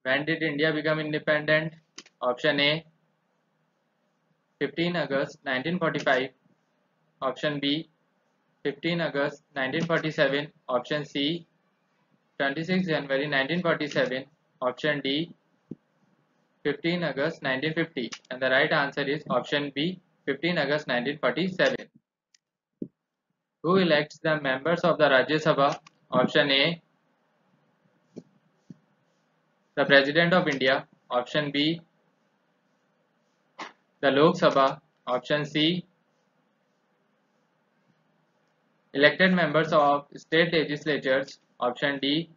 When did India become independent? Option A, 15 August 1945. Option B, 15 August 1947. Option C, 26 January 1947. Option D, 15 August 1950. And the right answer is option B, 15 August 1947. Who elects the members of the Rajya Sabha? Option A, the President of India. Option B, the Lok Sabha. Option C, elected members of state legislatures. Option D,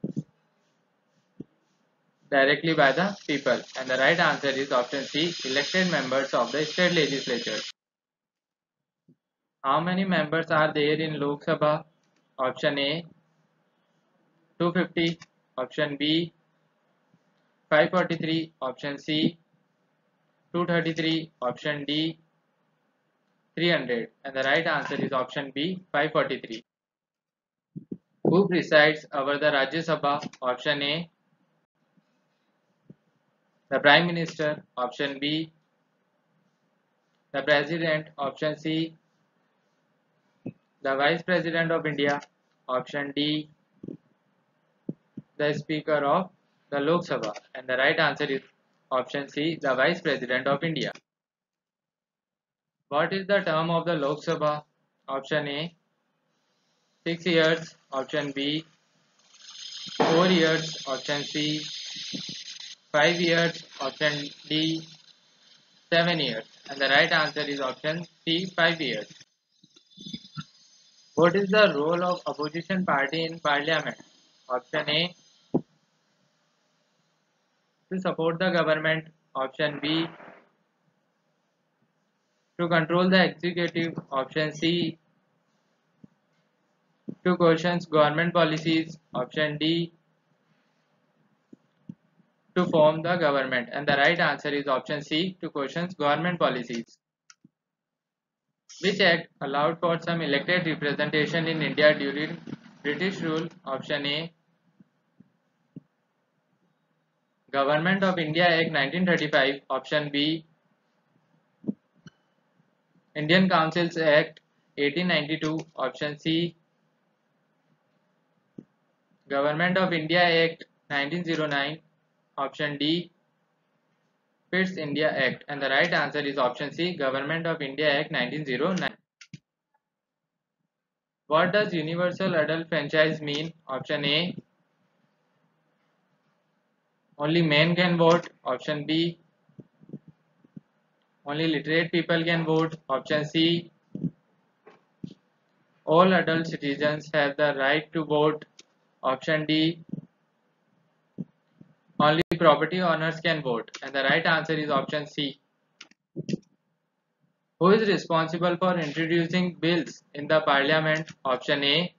directly by the people. And the right answer is option C, elected members of the state legislatures. How many members are there in Lok Sabha? Option A, 250. Option B, 543. Option C, 233. Option D, 300. And the right answer is option B, 543. Who presides over the Rajya Sabha? Option A, the Prime Minister. Option B, the President. Option C, the Vice President of India. Option D, the Speaker of the Lok Sabha. And the right answer is option C, the Vice President of India. What is the term of the Lok Sabha? Option A, 6 years. Option B, 4 years. Option C, 5 years. Option D, 7 years. And the right answer is option C, 5 years. What is the role of opposition party in parliament? Option A, to support the government. Option B, to control the executive. Option C, to question government policies. Option D, to form the government. And the right answer is option C, to question government policies. Which act allowed for some elected representation in India during British rule? Option A, Government of India Act 1935. Option B, Indian Councils Act 1892. Option C, Government of India Act 1909. Option D, Pitt's India Act. And the right answer is option C, Government of India Act 1909. What does universal adult franchise mean? Option A, only men can vote. Option B, only literate people can vote. Option C, all adult citizens have the right to vote. Option D, only property owners can vote. And the right answer is option C. Who is responsible for introducing bills in the parliament? Option A,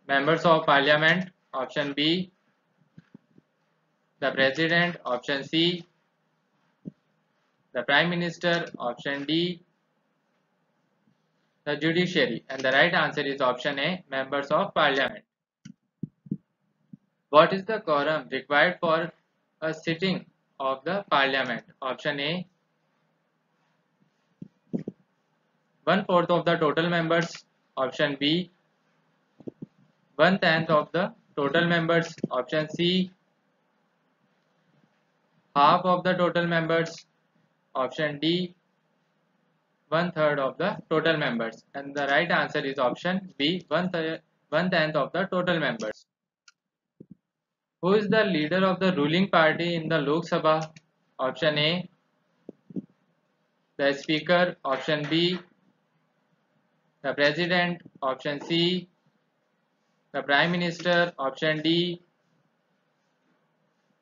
members of parliament. Option B, the president. Option C, the prime minister. Option D, the judiciary. And the right answer is option A, members of parliament. What is the quorum required for a sitting of the parliament? Option A, 1/4 of the total members. Option B, 1/10 of the total members. Option C, half of the total members. Option D, 1/3 of the total members. And the right answer is option B, 1/10 of the total members. Who is the leader of the ruling party in the Lok Sabha? Option A, the Speaker. Option B, the President. Option C, the Prime Minister. Option D,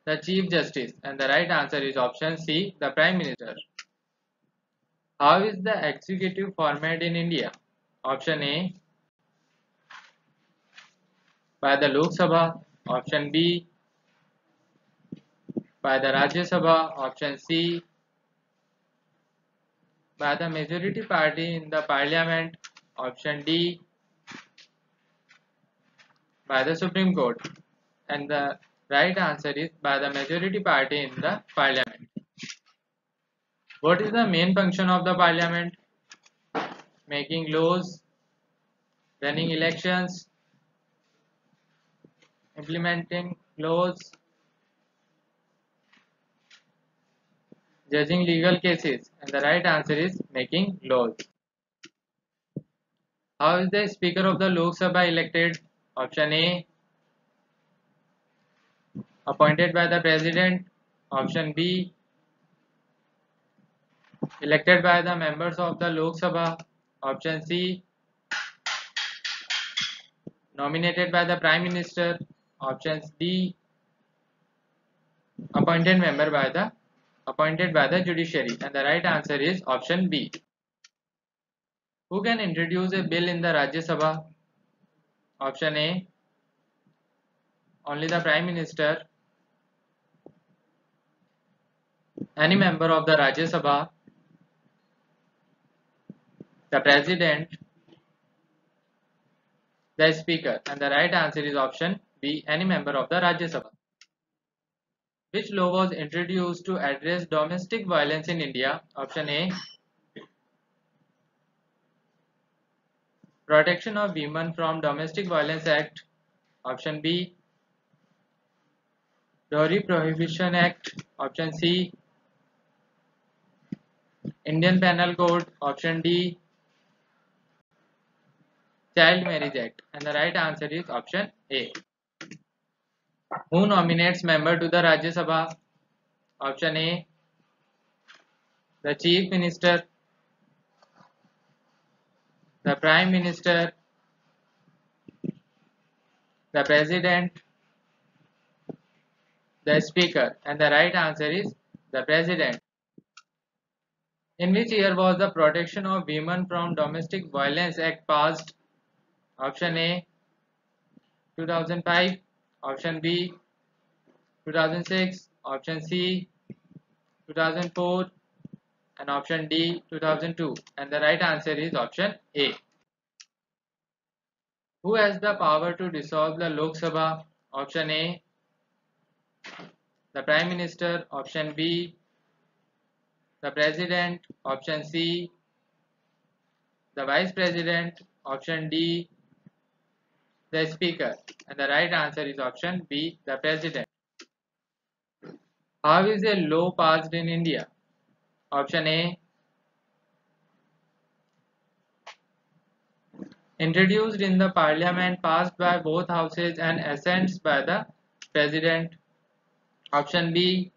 the Chief Justice. And the right answer is option C, the Prime Minister. How is the executive format in India? Option A, by the Lok Sabha. Option B, by the Rajya Sabha. Option C, by the majority party in the parliament. Option D, by the Supreme Court. And the Right answer is by the majority party in the parliament. What is the main function of the parliament? Making laws, running elections, implementing laws, judging legal cases. And the right answer is making laws. How is the Speaker of the Lok Sabha elected? Option A, appointed by the President. Option B, elected by the members of the Lok Sabha. Option C, nominated by the Prime Minister. Option D, appointed by the judiciary. And the right answer is option B. Who can introduce a bill in the Rajya Sabha? Option A, only the Prime Minister. Any member of the Rajya Sabha, the President, the Speaker. And the right answer is option B, any member of the Rajya Sabha. Which law was introduced to address domestic violence in India? Option A, Protection of Women from Domestic Violence Act. Option B, Dowry Prohibition Act. Option C, Indian Penal Code. Option D, Child Marriage Act. And the right answer is option A. Who nominates member to the Rajya Sabha? Option A, the Chief Minister, the Prime Minister, the President, the Speaker. And the right answer is the President. In which year was the Protection of Women from Domestic Violence Act passed? Option A, 2005. Option B, 2006. Option C, 2004. And option D, 2002. And the right answer is option A. Who has the power to dissolve the Lok Sabha? Option A, the Prime Minister. Option B, the President. Option C, the Vice President. Option D, the Speaker. And the right answer is option B, the President. How is a law passed in India? Option A, introduced in the Parliament, passed by both houses and assents by the President. Option B,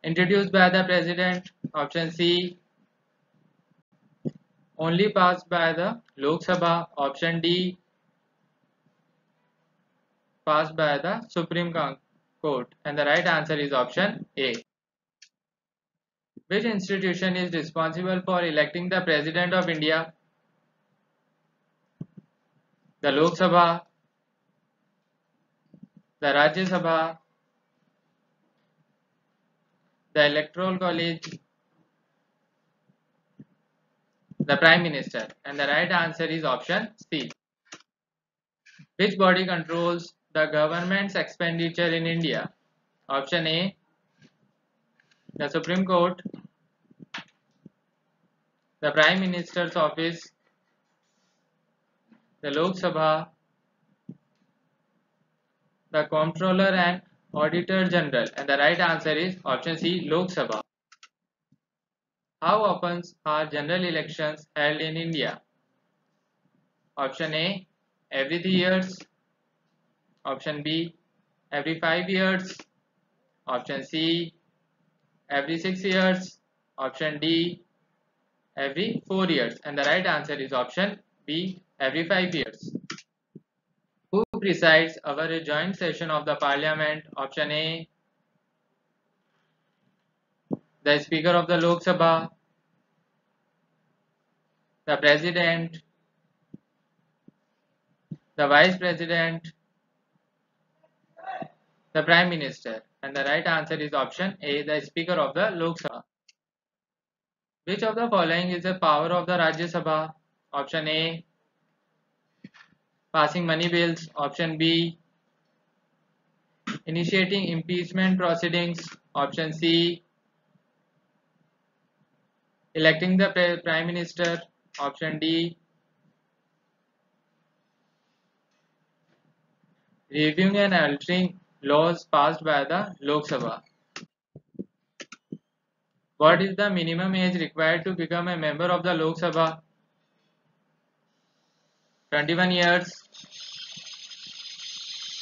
introduced by the President. Option C, only passed by the Lok Sabha. Option D, passed by the Supreme Court. And the right answer is option A. Which institution is responsible for electing the President of India? The Lok Sabha, the Rajya Sabha, the Electoral College, the Prime Minister. And the right answer is option C. Which body controls the government's expenditure in India? Option A, the Supreme Court, the Prime Minister's office, the Lok Sabha, the Comptroller and Auditor General. And the right answer is option C, Lok Sabha. How often are general elections held in India? Option A, every 3 years. Option B, every 5 years. Option C, every 6 years. Option D, every 4 years. And the right answer is option B, every 5 years. Who presides over a joint session of the Parliament? Option A, the Speaker of the Lok Sabha, the President, the Vice President, the Prime Minister. And the right answer is option A, the Speaker of the Lok Sabha. Which of the following is the power of the Rajya Sabha? Option A, passing money bills. Option B, Initiating impeachment proceedings. Option C. Electing the Prime Minister. Option D. Reviewing and altering laws passed by the Lok Sabha. What is the minimum age required to become a member of the Lok Sabha? 21 years,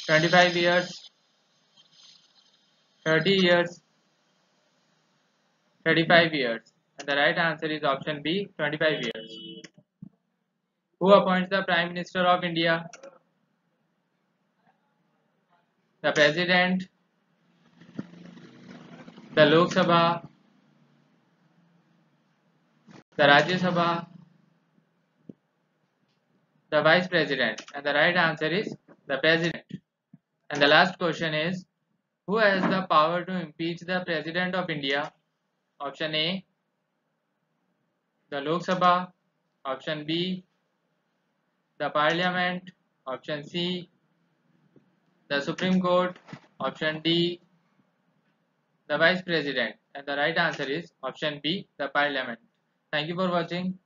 25 years, 30 years, 35 years. And the right answer is option B, 25 years. Who appoints the Prime Minister of India? The President, the Lok Sabha, the Rajya Sabha, the Vice President. And the right answer is the President. And the last question is, who has the power to impeach the President of India? Option A, the Lok Sabha. Option B, the Parliament. Option C, the Supreme Court. Option D, the Vice President. And the right answer is option B, the Parliament. Thank you for watching.